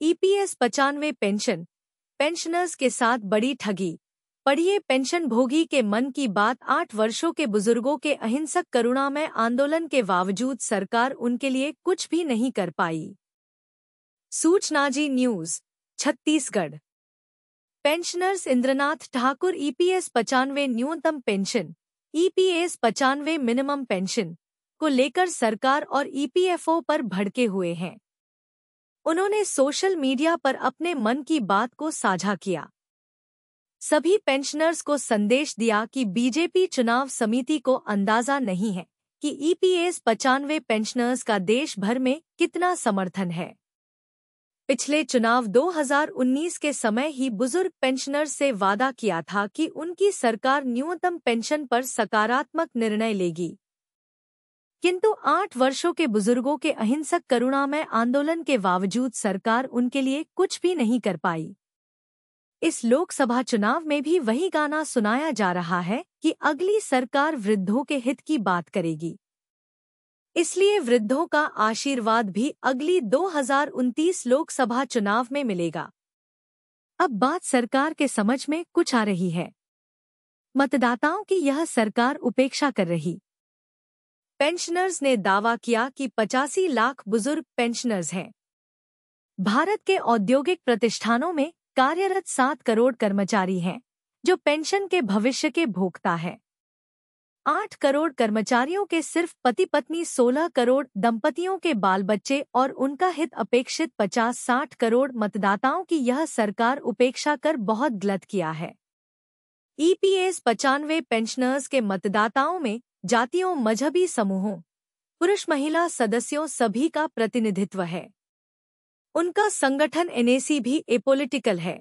EPS 95 pension, pensioners के साथ बड़ी ठगी। पढ़िए पेंशन भोगी के मन की बात। 8 वर्षों के बुजुर्गों के अहिंसक करुणामय आंदोलन के बावजूद सरकार उनके लिए कुछ भी नहीं कर पाई। Suchna ji news, Chhattisgarh. Pensioners Indranath Thakur EPS 95 न्यूनतम पेंशन, ईपीएस 95 मिनिमम पेंशन को लेकर सरकार और ईपीएफओ पर भड़के हुए हैं। उन्होंने सोशल मीडिया पर अपने मन की बात को साझा किया। सभी पेंशनर्स को संदेश दिया कि बीजेपी चुनाव समिति को अंदाजा नहीं है कि ईपीएस 95 पेंशनर्स का देश भर में कितना समर्थन है। पिछले चुनाव 2019 के समय ही बुजुर्ग पेंशनर्स से वादा किया था कि उनकी सरकार न्यूनतम पेंशन पर सकारात्मक निर्णय लेगी, किंतु 8 वर्षों के बुजुर्गों के अहिंसक करुणामय आंदोलन के बावजूद सरकार उनके लिए कुछ भी नहीं कर पाई। इस लोकसभा चुनाव में भी वही गाना सुनाया जा रहा है कि अगली सरकार वृद्धों के हित की बात करेगी, इसलिए वृद्धों का आशीर्वाद भी अगली 2029 लोकसभा चुनाव में मिलेगा। अब बात सरकार के समझ में कुछ आ रही है। मतदाताओं की यह सरकार उपेक्षा कर रही। पेंशनर्स ने दावा किया कि 85 लाख बुजुर्ग पेंशनर्स हैं। भारत के औद्योगिक प्रतिष्ठानों में कार्यरत 7 करोड़ कर्मचारी हैं, जो पेंशन के भविष्य के भोक्ता हैं। 8 करोड़ कर्मचारियों के सिर्फ पति पत्नी, 16 करोड़ दंपतियों के बाल बच्चे और उनका हित अपेक्षित 50-60 करोड़ मतदाताओं की यह सरकार उपेक्षा कर बहुत गलत किया है। ईपीएस 95 पेंशनर्स के मतदाताओं में जातियों, मजहबी समूहों, पुरुष महिला सदस्यों सभी का प्रतिनिधित्व है। उनका संगठन एनएसी भी एपॉलिटिकल है।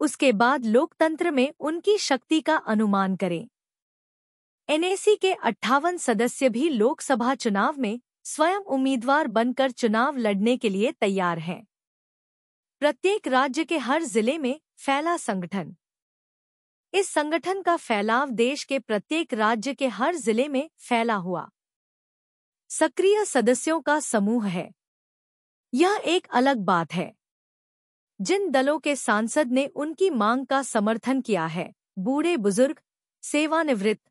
उसके बाद लोकतंत्र में उनकी शक्ति का अनुमान करें। एनएसी के 58 सदस्य भी लोकसभा चुनाव में स्वयं उम्मीदवार बनकर चुनाव लड़ने के लिए तैयार हैं। प्रत्येक राज्य के हर जिले में फैला संगठन। इस संगठन का फैलाव देश के प्रत्येक राज्य के हर जिले में फैला हुआ सक्रिय सदस्यों का समूह है। यह एक अलग बात है। जिन दलों के सांसद ने उनकी मांग का समर्थन किया है, बूढ़े बुजुर्ग, सेवानिवृत्त,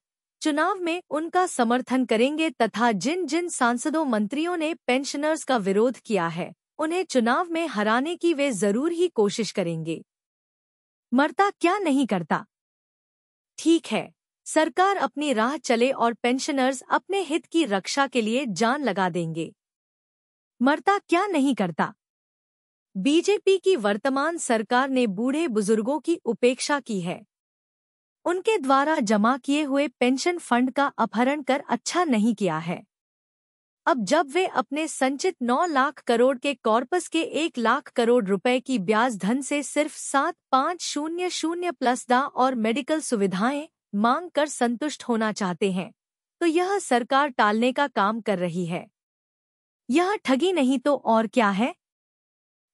चुनाव में उनका समर्थन करेंगे तथा जिन जिन सांसदों मंत्रियों ने पेंशनर्स का विरोध किया है, उन्हें चुनाव में हराने की वे जरूर ही कोशिश करेंगे। मरता क्या नहीं करता। ठीक है, सरकार अपनी राह चले और पेंशनर्स अपने हित की रक्षा के लिए जान लगा देंगे। मरता क्या नहीं करता। बीजेपी की वर्तमान सरकार ने बूढ़े बुजुर्गों की उपेक्षा की है। उनके द्वारा जमा किए हुए पेंशन फंड का अपहरण कर अच्छा नहीं किया है। अब जब वे अपने संचित 9 लाख करोड़ के कॉर्पस के 1 लाख करोड़ रुपए की ब्याज धन से सिर्फ 7500 प्लस दा और मेडिकल सुविधाएं मांग कर संतुष्ट होना चाहते हैं, तो यह सरकार टालने का काम कर रही है। यह ठगी नहीं तो और क्या है।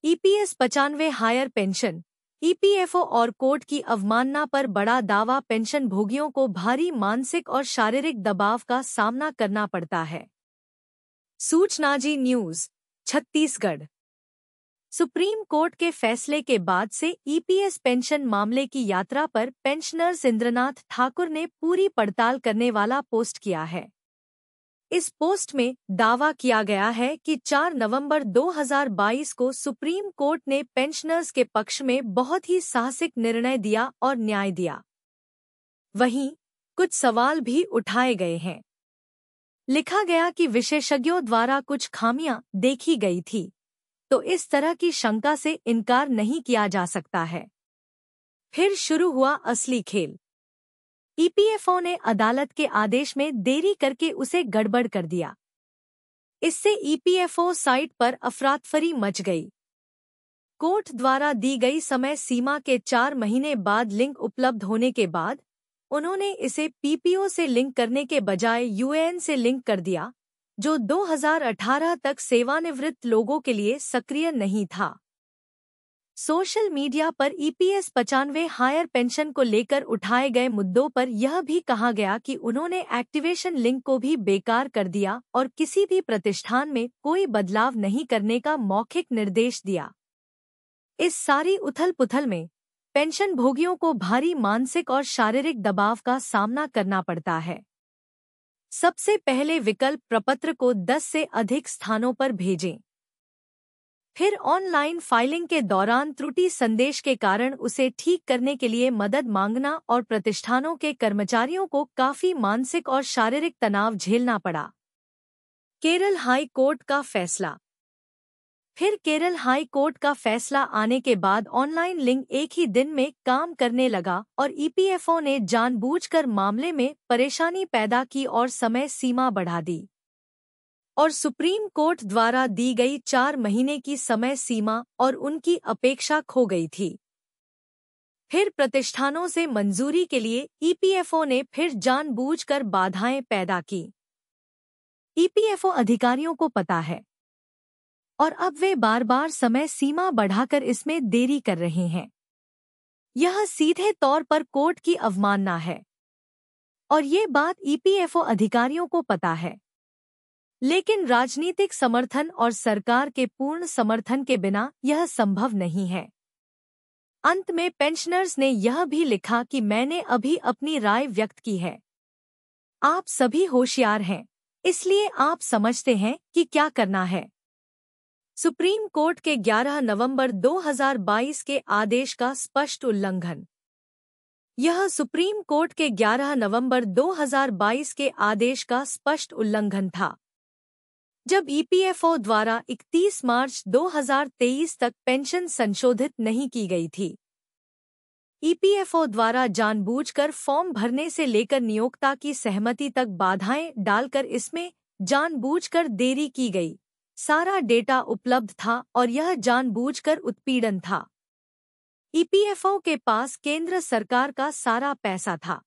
ईपीएस 95 हायर पेंशन, ईपीएफओ और कोर्ट की अवमानना पर बड़ा दावा। पेंशन भोगियों को भारी मानसिक और शारीरिक दबाव का सामना करना पड़ता है। सूचना ji news, Chhattisgarh. Supreme court के फैसले के बाद से ईपीएस पेंशन मामले की यात्रा पर पेंशनर्स इंद्रनाथ ठाकुर ने पूरी पड़ताल करने वाला पोस्ट किया है। इस पोस्ट में दावा किया गया है कि 4 नवंबर 2022 को सुप्रीम कोर्ट ने पेंशनर्स के पक्ष में बहुत ही साहसिक निर्णय दिया और न्याय दिया। वहीं कुछ सवाल भी उठाए गए हैं। लिखा गया कि विशेषज्ञों द्वारा कुछ खामियां देखी गई थी, तो इस तरह की शंका से इनकार नहीं किया जा सकता है। फिर शुरू हुआ असली खेल। ईपीएफओ ने अदालत के आदेश में देरी करके उसे गड़बड़ कर दिया। इससे ईपीएफओ साइट पर अफरातफरी मच गई। कोर्ट द्वारा दी गई समय सीमा के 4 महीने बाद लिंक उपलब्ध होने के बाद उन्होंने इसे पीपीओ से लिंक करने के बजाय यूएएन से लिंक कर दिया, जो 2018 तक सेवानिवृत्त लोगों के लिए सक्रिय नहीं था। सोशल मीडिया पर ईपीएस 95 हायर पेंशन को लेकर उठाए गए मुद्दों पर यह भी कहा गया कि उन्होंने एक्टिवेशन लिंक को भी बेकार कर दिया और किसी भी प्रतिष्ठान में कोई बदलाव नहीं करने का मौखिक निर्देश दिया। इस सारी उथल-पुथल में पेंशन भोगियों को भारी मानसिक और शारीरिक दबाव का सामना करना पड़ता है। सबसे पहले विकल्प प्रपत्र को 10 से अधिक स्थानों पर भेजें। फिर ऑनलाइन फाइलिंग के दौरान त्रुटि संदेश के कारण उसे ठीक करने के लिए मदद मांगना और प्रतिष्ठानों के कर्मचारियों को काफी मानसिक और शारीरिक तनाव झेलना पड़ा। केरल हाई कोर्ट का फैसला। फिर केरल हाई कोर्ट का फैसला आने के बाद ऑनलाइन लिंक एक ही दिन में काम करने लगा और ईपीएफओ ने जानबूझकर मामले में परेशानी पैदा की और समय सीमा बढ़ा दी और सुप्रीम कोर्ट द्वारा दी गई 4 महीने की समय सीमा और उनकी अपेक्षा खो गई थी। फिर प्रतिष्ठानों से मंजूरी के लिए ईपीएफओ ने फिर जानबूझकर बाधाएं पैदा की। ईपीएफओ अधिकारियों को पता है और अब वे बार बार समय सीमा बढ़ाकर इसमें देरी कर रहे हैं। यह सीधे तौर पर कोर्ट की अवमानना है और ये बात ईपीएफओ अधिकारियों को पता है। लेकिन राजनीतिक समर्थन और सरकार के पूर्ण समर्थन के बिना यह संभव नहीं है। अंत में पेंशनर्स ने यह भी लिखा कि मैंने अभी अपनी राय व्यक्त की है। आप सभी होशियार हैं, इसलिए आप समझते हैं कि क्या करना है। सुप्रीम कोर्ट के 11 नवंबर 2022 के आदेश का स्पष्ट उल्लंघन। यह सुप्रीम कोर्ट के 11 नवंबर 2022 के आदेश का स्पष्ट उल्लंघन था, जब ईपीएफओ द्वारा 31 मार्च 2023 तक पेंशन संशोधित नहीं की गई थी। ईपीएफओ द्वारा जानबूझकर फॉर्म भरने से लेकर नियोक्ता की सहमति तक बाधाएं डालकर इसमें जानबूझकर देरी की गई। सारा डेटा उपलब्ध था और यह जानबूझकर उत्पीड़न था। ईपीएफओ के पास केंद्र सरकार का सारा पैसा था।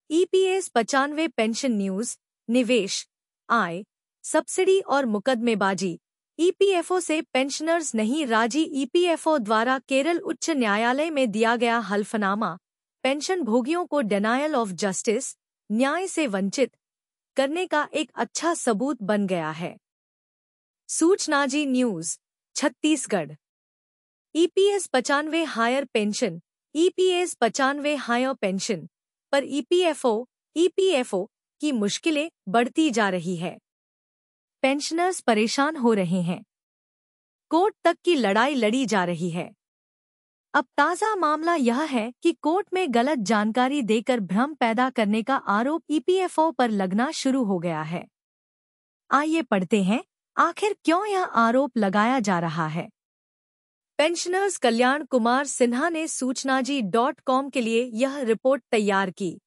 ईपीएस 95 पेंशन न्यूज, निवेश, आय, सब्सिडी और मुकदमेबाजी। ईपीएफओ से पेंशनर्स नहीं राजी। ईपीएफओ द्वारा केरल उच्च न्यायालय में दिया गया हल्फनामा पेंशन भोगियों को डिनायल ऑफ जस्टिस, न्याय से वंचित करने का एक अच्छा सबूत बन गया है। Suchnaji news, Chhattisgarh. EPS 95 higher pension. EPS 95 higher pension पर ईपीएफओ की मुश्किलें बढ़ती जा रही है। पेंशनर्स परेशान हो रहे हैं। कोर्ट तक की लड़ाई लड़ी जा रही है। अब ताज़ा मामला यह है कि कोर्ट में गलत जानकारी देकर भ्रम पैदा करने का आरोप ईपीएफओ पर लगना शुरू हो गया है। आइए पढ़ते हैं आखिर क्यों यह आरोप लगाया जा रहा है। पेंशनर्स कल्याण कुमार सिन्हा ने सूचनाजी.com के लिए यह रिपोर्ट तैयार की।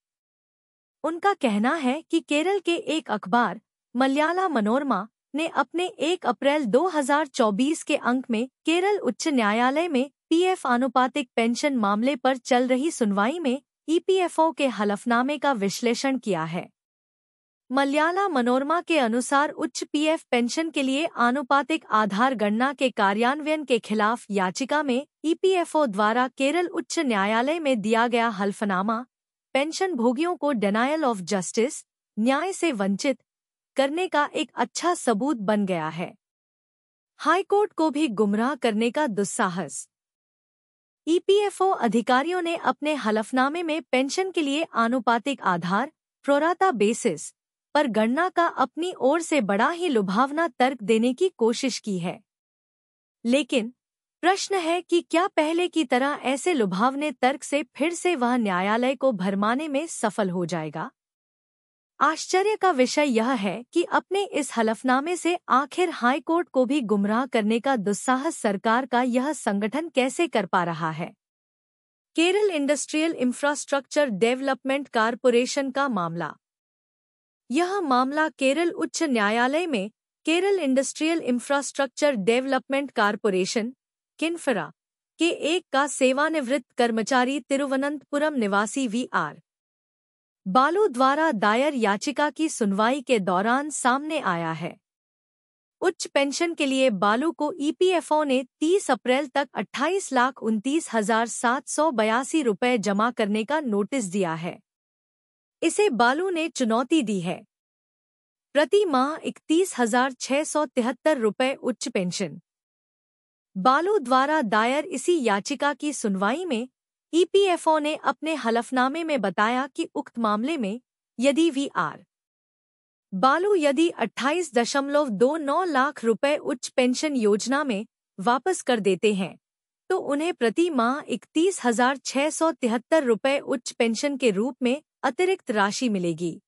उनका कहना है कि केरल के एक अखबार मलयाला मनोरमा ने अपने 1 अप्रैल 2024 के अंक में केरल उच्च न्यायालय में पीएफ आनुपातिक पेंशन मामले पर चल रही सुनवाई में ईपीएफओ के हलफनामे का विश्लेषण किया है। मलयाला मनोरमा के अनुसार उच्च पीएफ पेंशन के लिए आनुपातिक आधार गणना के कार्यान्वयन के खिलाफ याचिका में ईपीएफओ द्वारा केरल उच्च न्यायालय में दिया गया हल्फनामा पेंशन भोगियों को डिनायल ऑफ जस्टिस, न्याय से वंचित करने का एक अच्छा सबूत बन गया है। हाईकोर्ट को भी गुमराह करने का दुस्साहस। ईपीएफओ अधिकारियों ने अपने हलफनामे में पेंशन के लिए आनुपातिक आधार प्रोराता बेसिस पर गणना का अपनी ओर से बड़ा ही लुभावना तर्क देने की कोशिश की है। लेकिन प्रश्न है कि क्या पहले की तरह ऐसे लुभावने तर्क से फिर से वह न्यायालय को भरमाने में सफल हो जाएगा? आश्चर्य का विषय यह है कि अपने इस हलफनामे से आखिर हाईकोर्ट को भी गुमराह करने का दुस्साहस सरकार का यह संगठन कैसे कर पा रहा है। Kerala industrial infrastructure development corporation का मामला। यह मामला केरल उच्च न्यायालय में Kerala industrial infrastructure development corporation KINFRA के एक का सेवानिवृत्त कर्मचारी तिरुवनंतपुरम निवासी वीआर बालू द्वारा दायर याचिका की सुनवाई के दौरान सामने आया है। उच्च पेंशन के लिए बालू को ईपीएफओ ने 30 अप्रैल तक 28,29,782 रुपये जमा करने का नोटिस दिया है। इसे बालू ने चुनौती दी है। प्रति माह 31,673 रुपये उच्च पेंशन बालू द्वारा दायर इसी याचिका की सुनवाई में ईपीएफओ ने अपने हलफनामे में बताया कि उक्त मामले में यदि वीआर बालू यदि 28.29 लाख रुपए उच्च पेंशन योजना में वापस कर देते हैं तो उन्हें प्रति माह 31,673 रुपए उच्च पेंशन के रूप में अतिरिक्त राशि मिलेगी।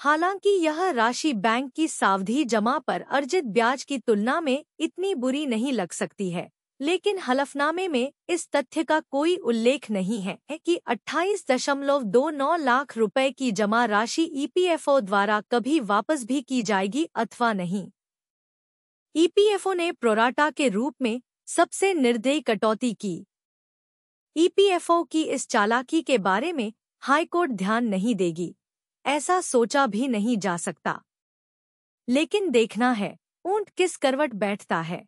हालांकि यह राशि बैंक की सावधि जमा पर अर्जित ब्याज की तुलना में इतनी बुरी नहीं लग सकती है, लेकिन हलफनामे में इस तथ्य का कोई उल्लेख नहीं है कि 28.29 लाख रुपए की जमा राशि ईपीएफओ द्वारा कभी वापस भी की जाएगी अथवा नहीं। ईपीएफओ ने प्रोराटा के रूप में सबसे निर्दयी कटौती की। ईपीएफओ की इस चालाकी के बारे में हाईकोर्ट ध्यान नहीं देगी, ऐसा सोचा भी नहीं जा सकता। लेकिन देखना है ऊंट किस करवट बैठता है।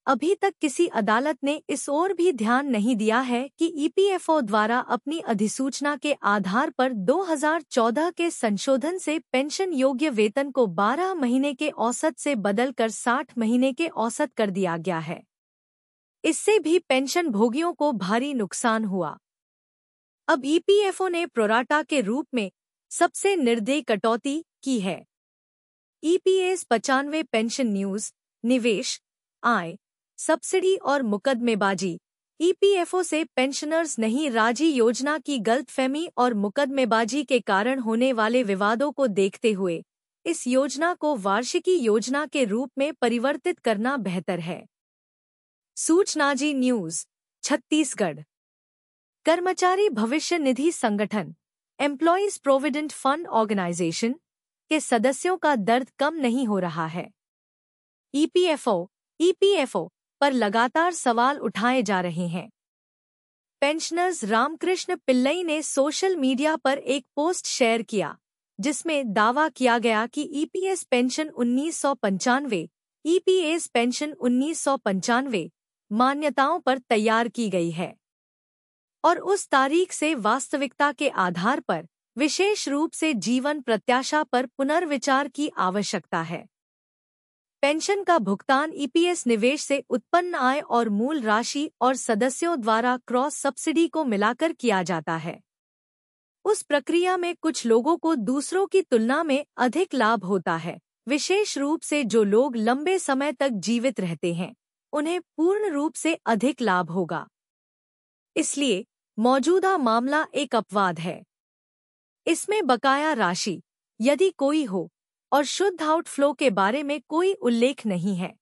अभी तक किसी अदालत ने इस ओर भी ध्यान नहीं दिया है कि ईपीएफओ द्वारा अपनी अधिसूचना के आधार पर 2014 के संशोधन से पेंशन योग्य वेतन को 12 महीने के औसत से बदलकर 60 महीने के औसत कर दिया गया है। इससे भी पेंशन भोगियों को भारी नुकसान हुआ। अब ईपीएफओ ने प्रोराटा के रूप में सबसे निर्दयी कटौती की है। ईपीएस 95 पेंशन न्यूज, निवेश, आय, सब्सिडी और मुकदमेबाजी। ईपीएफओ से पेंशनर्स नहीं राजी योजना की गलतफहमी और मुकदमेबाजी के कारण होने वाले विवादों को देखते हुए इस योजना को वार्षिकी योजना के रूप में परिवर्तित करना बेहतर है। सूचनाजी न्यूज, छत्तीसगढ़। कर्मचारी भविष्य निधि संगठन एम्प्लॉयज प्रोविडेंट फंड ऑर्गेनाइजेशन के सदस्यों का दर्द कम नहीं हो रहा है। ईपीएफओ पर लगातार सवाल उठाए जा रहे हैं। पेंशनर्स रामकृष्ण पिल्लई ने सोशल मीडिया पर एक पोस्ट शेयर किया जिसमें दावा किया गया कि ईपीएस पेंशन 1995 मान्यताओं पर तैयार की गई है और उस तारीख से वास्तविकता के आधार पर विशेष रूप से जीवन प्रत्याशा पर पुनर्विचार की आवश्यकता है। पेंशन का भुगतान ईपीएस निवेश से उत्पन्न आय और मूल राशि और सदस्यों द्वारा क्रॉस सब्सिडी को मिलाकर किया जाता है। उस प्रक्रिया में कुछ लोगों को दूसरों की तुलना में अधिक लाभ होता है, विशेष रूप से जो लोग लंबे समय तक जीवित रहते हैं, उन्हें पूर्ण रूप से अधिक लाभ होगा। इसलिए मौजूदा मामला एक अपवाद है। इसमें बकाया राशि, यदि कोई हो, और शुद्ध आउटफ्लो के बारे में कोई उल्लेख नहीं है।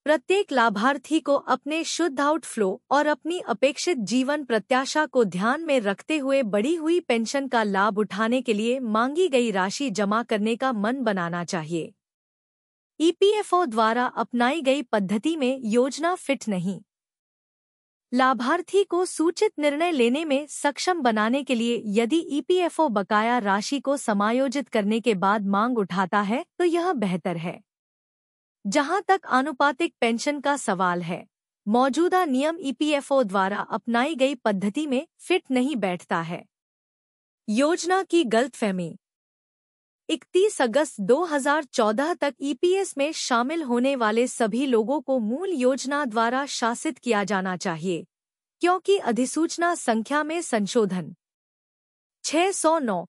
प्रत्येक लाभार्थी को अपने शुद्ध आउटफ्लो और अपनी अपेक्षित जीवन प्रत्याशा को ध्यान में रखते हुए बढ़ी हुई पेंशन का लाभ उठाने के लिए मांगी गई राशि जमा करने का मन बनाना चाहिए। ईपीएफओ द्वारा अपनाई गई पद्धति में योजना फिट नहीं। लाभार्थी को सूचित निर्णय लेने में सक्षम बनाने के लिए यदि ईपीएफओ बकाया राशि को समायोजित करने के बाद मांग उठाता है तो यह बेहतर है। जहां तक आनुपातिक पेंशन का सवाल है, मौजूदा नियम ईपीएफओ द्वारा अपनाई गई पद्धति में फिट नहीं बैठता है। योजना की गलतफहमी। 31 अगस्त 2014 तक ईपीएस में शामिल होने वाले सभी लोगों को मूल योजना द्वारा शासित किया जाना चाहिए, क्योंकि अधिसूचना संख्या में संशोधन 609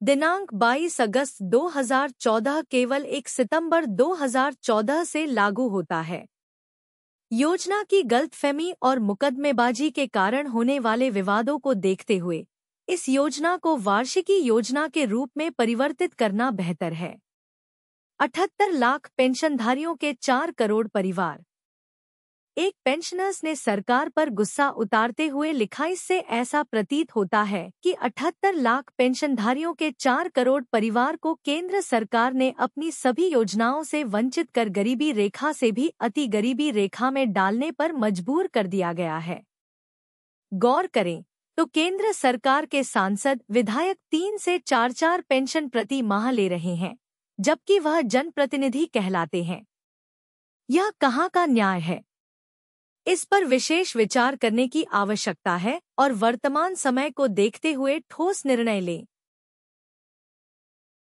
दिनांक 22 अगस्त 2014 केवल 1 सितंबर 2014 से लागू होता है। योजना की गलतफहमी और मुकदमेबाजी के कारण होने वाले विवादों को देखते हुए इस योजना को वार्षिकी योजना के रूप में परिवर्तित करना बेहतर है। 78 लाख पेंशनधारियों के 4 करोड़ परिवार। एक पेंशनर्स ने सरकार पर गुस्सा उतारते हुए लिखा, इससे ऐसा प्रतीत होता है कि 78 लाख पेंशनधारियों के 4 करोड़ परिवार को केंद्र सरकार ने अपनी सभी योजनाओं से वंचित कर गरीबी रेखा से भी अति गरीबी रेखा में डालने पर मजबूर कर दिया गया है। गौर करें तो केंद्र सरकार के सांसद विधायक 3 से 4 पेंशन प्रति माह ले रहे हैं, जबकि वह जनप्रतिनिधि कहलाते हैं। यह कहाँ का न्याय है? इस पर विशेष विचार करने की आवश्यकता है और वर्तमान समय को देखते हुए ठोस निर्णय लें।